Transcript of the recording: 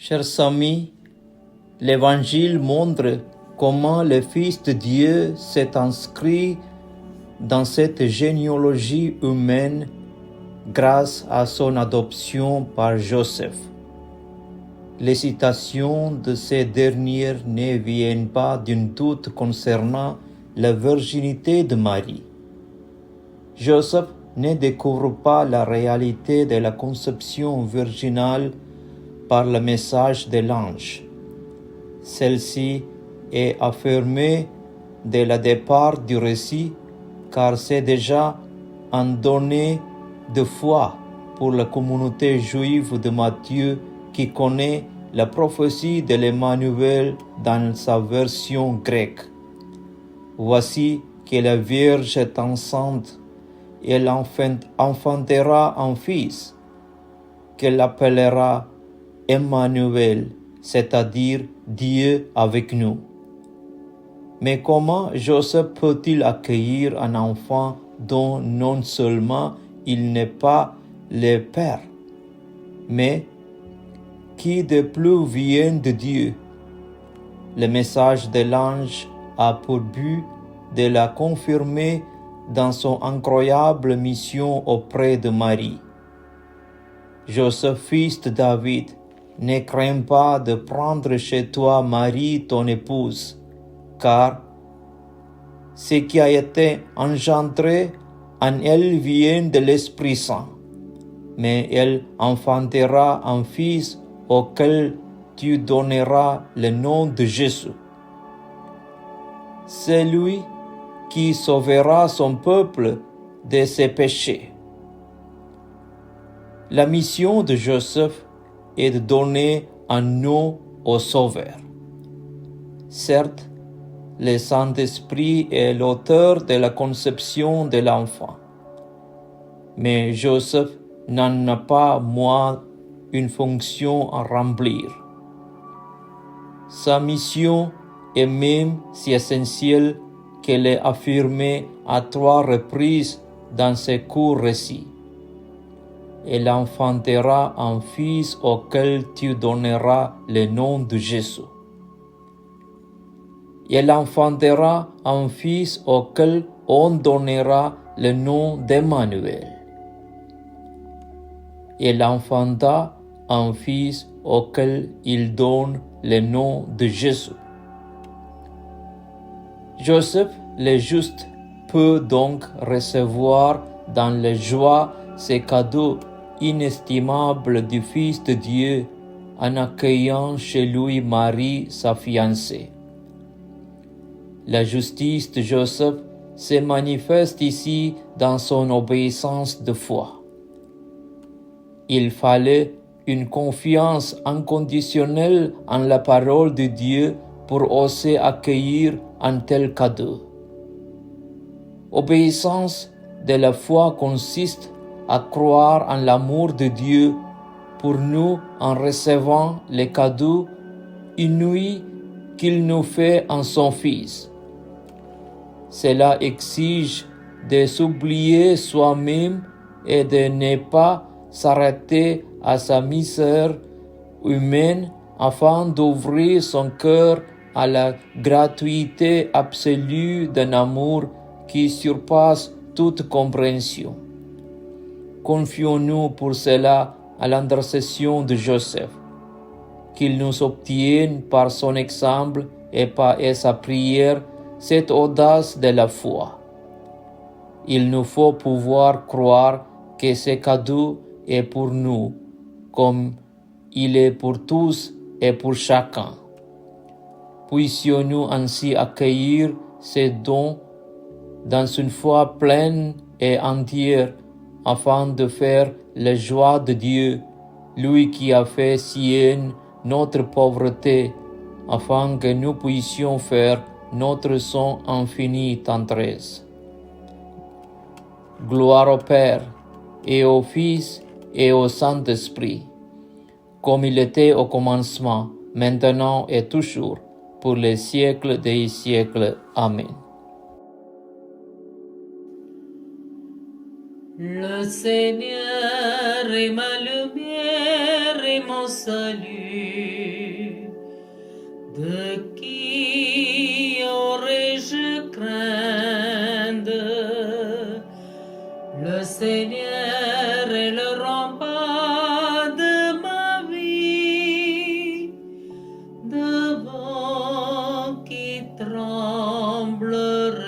Chers amis, l'Évangile montre comment le Fils de Dieu s'est inscrit dans cette généalogie humaine grâce à son adoption par Joseph. Les citations de ces dernières ne viennent pas d'un doute concernant la virginité de Marie. Joseph ne découvre pas la réalité de la conception virginale par le message de l'ange. Celle-ci est affirmée dès le départ du récit, car c'est déjà un donné de foi pour la communauté juive de Matthieu qui connaît la prophétie de l'Emmanuel dans sa version grecque. Voici que la Vierge est enceinte, elle enfantera un fils, qu'elle appellera Emmanuel, c'est-à-dire Dieu avec nous. Mais comment Joseph peut-il accueillir un enfant dont non seulement il n'est pas le père, mais qui de plus vient de Dieu? Le message de l'ange a pour but de la confirmer dans son incroyable mission auprès de Marie. Joseph, fils de David, ne crains pas de prendre chez toi Marie, ton épouse, car ce qui a été engendré en elle vient de l'Esprit Saint. Mais elle enfantera un fils auquel tu donneras le nom de Jésus. C'est lui qui sauvera son peuple de ses péchés. La mission de Joseph est de donner un nom au Sauveur. Certes, le Saint-Esprit est l'auteur de la conception de l'enfant, mais Joseph n'en a pas moins une fonction à remplir. Sa mission est même si essentielle qu'elle est affirmée à 3 reprises dans ce court récit. Elle enfantera un fils auquel tu donneras le nom de Jésus. Elle enfantera un fils auquel on donnera le nom d'Emmanuel. Elle enfanta un fils auquel il donne le nom de Jésus. Joseph le juste peut donc recevoir dans la joie ces cadeaux inestimables du Fils de Dieu en accueillant chez lui Marie, sa fiancée. La justice de Joseph se manifeste ici dans son obéissance de foi. Il fallait une confiance inconditionnelle en la parole de Dieu pour oser accueillir un tel cadeau. Obéissance de la foi consiste à croire en l'amour de Dieu pour nous en recevant les cadeaux inouïs qu'il nous fait en son Fils. Cela exige de s'oublier soi-même et de ne pas s'arrêter à sa misère humaine afin d'ouvrir son cœur à la gratuité absolue d'un amour qui surpasse toute compréhension. Confions-nous pour cela à l'intercession de Joseph, qu'il nous obtienne par son exemple et par sa prière cette audace de la foi. Il nous faut pouvoir croire que ce cadeau est pour nous, comme il est pour tous et pour chacun. Puissions-nous ainsi accueillir ces dons dans une foi pleine et entière, afin de faire la joie de Dieu, lui qui a fait sienne notre pauvreté, afin que nous puissions faire notre son infinie tendresse. Gloire au Père, et au Fils, et au Saint-Esprit, comme il était au commencement, maintenant et toujours, pour les siècles des siècles. Amen. Le Seigneur est ma lumière et est mon salut. De qui aurais-je crainte? Le Seigneur est le rempart de ma vie, devant qui tremblerai.